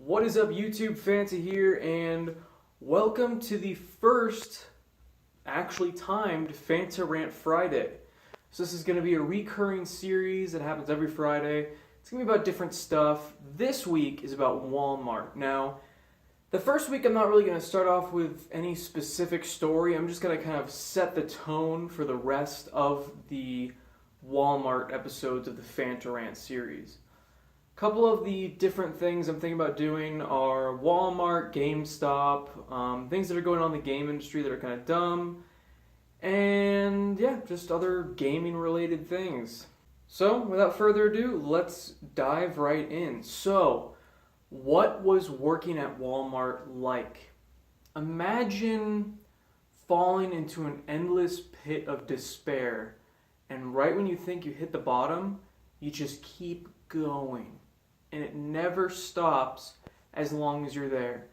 What is up, YouTube? Fanta here, and welcome to the first actually timed Fanta Rant Friday. So this is going to be a recurring series that happens every Friday. It's going to be about different stuff. This week is about Walmart. Now, the first week I'm not really going to start off with any specific story. I'm just going to kind of set the tone for the rest of the Walmart episodes of the Fanta Rant series. Couple of the different things I'm thinking about doing are Walmart, GameStop, things that are going on in the game industry that are kind of dumb, and yeah, just other gaming related things. So without further ado, let's dive right in. So, what was working at Walmart like? Imagine falling into an endless pit of despair, and right when you think you hit the bottom, you just keep going. And it never stops as long as you're there.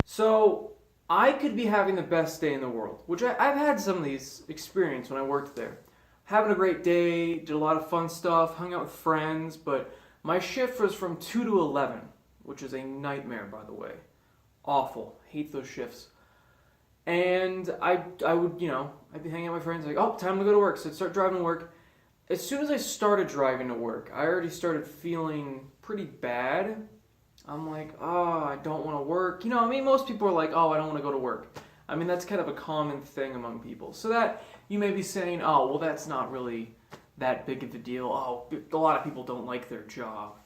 So I could be having the best day in the world, which I've had some of these experience when I worked there. Having a great day, did a lot of fun stuff, hung out with friends, but my shift was from 2 to 11, which is a nightmare, by the way. Awful. Hate those shifts. And I would, I'd be hanging out with my friends, like, oh, time to go to work. So I'd start driving to work. As soon as I started driving to work, I already started feeling pretty bad. I'm like, oh, I don't want to work. Most people are like, oh, I don't want to go to work. That's kind of a common thing among people. So that you may be saying, oh, well, that's not really that big of a deal. Oh, a lot of people don't like their job.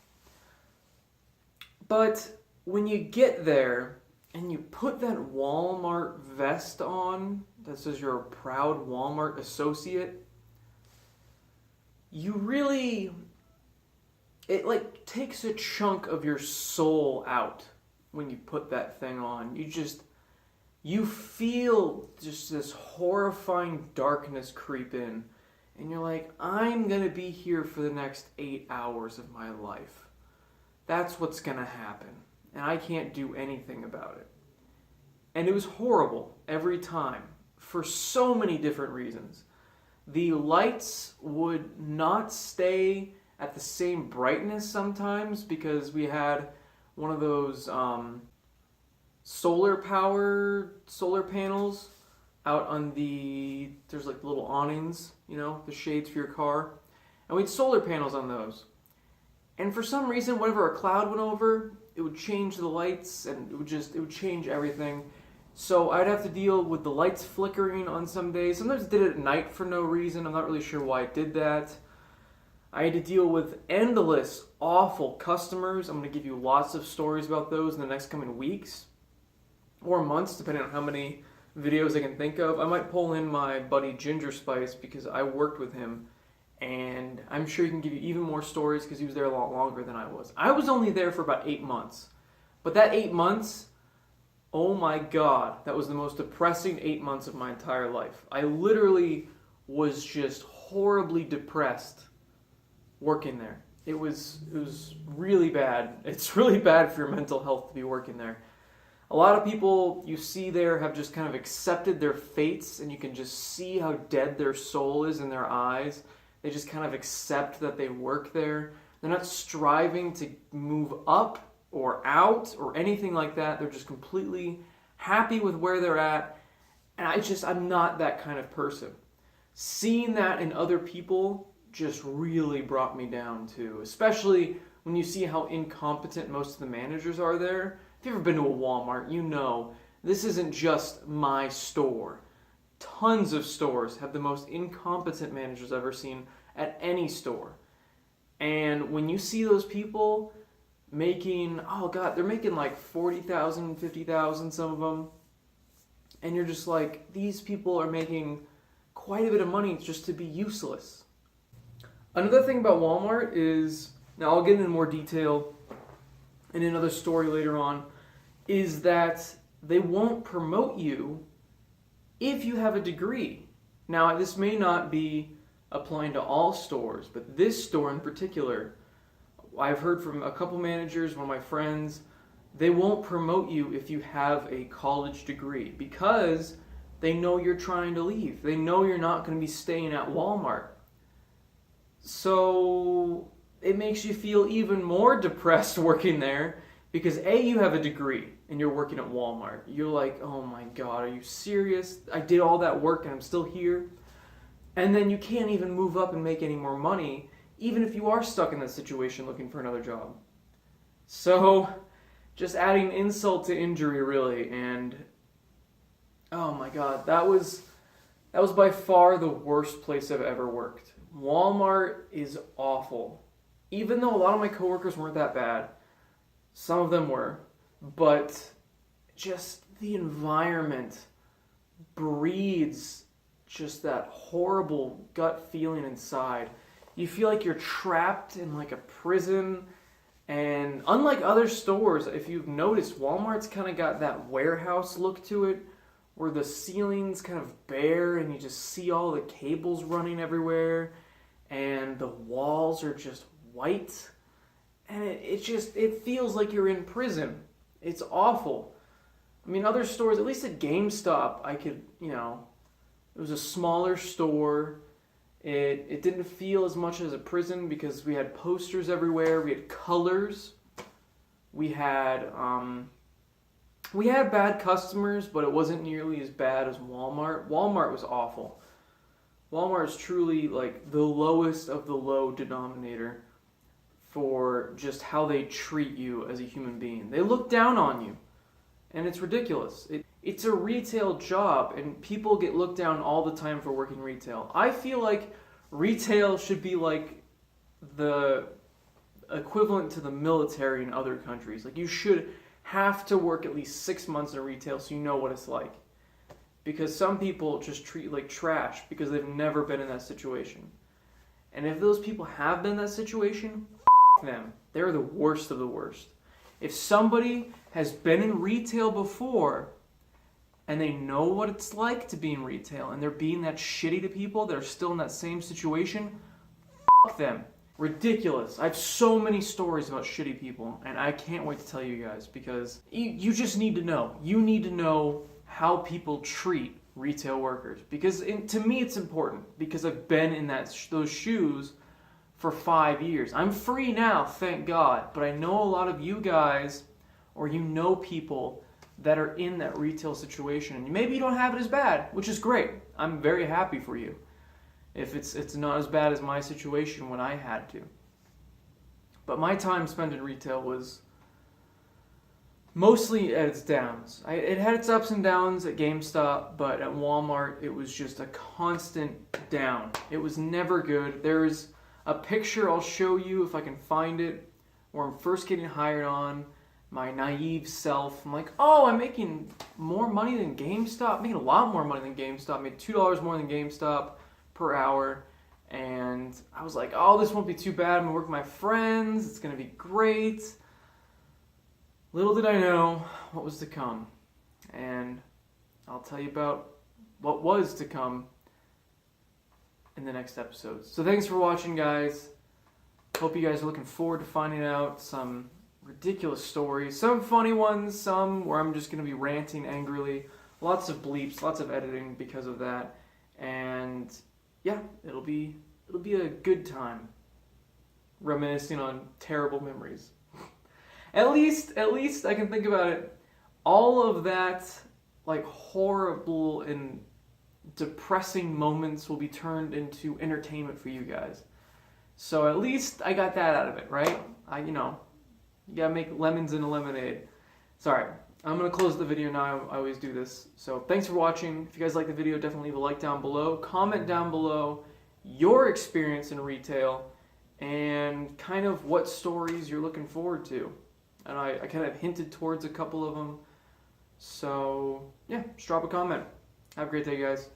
But when you get there and you put that Walmart vest on that says you're a proud Walmart associate, it takes a chunk of your soul out when you put that thing on. You feel just this horrifying darkness creep in, and you're like, I'm gonna be here for the next 8 hours of my life. That's what's gonna happen, and I can't do anything about it. And it was horrible every time, for so many different reasons. The lights would not stay at the same brightness sometimes because we had one of those solar panels out on there's like little awnings, the shades for your car. And we had solar panels on those. And for some reason, whenever a cloud went over, it would change the lights and it would change everything. So I'd have to deal with the lights flickering on some days. Sometimes it did it at night for no reason. I'm not really sure why it did that. I had to deal with endless, awful customers. I'm going to give you lots of stories about those in the next coming weeks or months, depending on how many videos I can think of. I might pull in my buddy Ginger Spice because I worked with him, and I'm sure he can give you even more stories because he was there a lot longer than I was. I was only there for about 8 months, but that 8 months... oh my God, that was the most depressing 8 months of my entire life. I literally was just horribly depressed working there. It was really bad. It's really bad for your mental health to be working there. A lot of people you see there have just kind of accepted their fates, and you can just see how dead their soul is in their eyes. They just kind of accept that they work there. They're not striving to move up or out or anything like that. They're just completely happy with where they're at, and I'm not that kind of person. Seeing that in other people just really brought me down too, especially when you see how incompetent most of the managers are there. If you've ever been to a Walmart, you know this isn't just my store. Tons of stores have the most incompetent managers I've ever seen at any store. And when you see those people making, oh God, they're making like 40,000, 50,000, some of them. And you're just like, these people are making quite a bit of money just to be useless. Another thing about Walmart is, now I'll get into more detail in another story later on, is that they won't promote you if you have a degree. Now, this may not be applying to all stores, but this store in particular, I've heard from a couple managers, one of my friends, they won't promote you if you have a college degree because they know you're trying to leave. They know you're not going to be staying at Walmart. So it makes you feel even more depressed working there Because A, you have a degree and you're working at Walmart. You're like, oh my God, are you serious? I did all that work and I'm still here. And then you can't even move up and make any more money, even if you are stuck in that situation looking for another job. So, just adding insult to injury, really. And oh my God, that was by far the worst place I've ever worked. Walmart is awful. Even though a lot of my coworkers weren't that bad, some of them were, but just the environment breeds just that horrible gut feeling inside. You feel like you're trapped in like a prison, and unlike other stores, if you've noticed, Walmart's kind of got that warehouse look to it, where the ceiling's kind of bare and you just see all the cables running everywhere, and the walls are just white. And it feels like you're in prison. It's awful. I mean, other stores, at least at GameStop, it was a smaller store. It didn't feel as much as a prison because we had posters everywhere. We had colors. We had bad customers, but it wasn't nearly as bad as Walmart. Walmart was awful. Walmart is truly like the lowest of the low denominator for just how they treat you as a human being. They look down on you, and it's ridiculous. It's a retail job, and people get looked down all the time for working retail. I feel like retail should be like the equivalent to the military in other countries. Like, you should have to work at least 6 months in retail so you know what it's like. Because some people just treat you like trash because they've never been in that situation. And if those people have been in that situation, them. They're the worst of the worst. If somebody has been in retail before and they know what it's like to be in retail and they're being that shitty to people that are still in that same situation, them. Ridiculous. I have so many stories about shitty people, and I can't wait to tell you guys because you just need to know. You need to know how people treat retail workers, because to me it's important because I've been in those shoes for 5 years. I'm free now, thank God, but I know a lot of you guys, or you know people that are in that retail situation, and maybe you don't have it as bad, which is great. I'm very happy for you if it's not as bad as my situation when I had to. But my time spent in retail was mostly at its downs. It had its ups and downs at GameStop, but at Walmart it was just a constant down. It was never good. There's a picture I'll show you if I can find it, where I'm first getting hired on, my naive self. I'm like, oh, I'm making more money than GameStop. I'm making a lot more money than GameStop. I made $2 more than GameStop per hour. And I was like, oh, this won't be too bad. I'm going to work with my friends. It's going to be great. Little did I know what was to come. And I'll tell you about what was to come in the next episode. So thanks for watching, guys. Hope you guys are looking forward to finding out some ridiculous stories. Some funny ones, some where I'm just going to be ranting angrily. Lots of bleeps, lots of editing because of that. And yeah, it'll be a good time reminiscing on terrible memories. At least I can think about it. All of that like horrible and depressing moments will be turned into entertainment for you guys. So at least I got that out of it, right? You gotta make lemons in a lemonade. Sorry, I'm gonna close the video now. I always do this. So thanks for watching. If you guys like the video, definitely leave a like down below. Comment down below your experience in retail and kind of what stories you're looking forward to. And I kind of hinted towards a couple of them. So yeah, just drop a comment. Have a great day, guys.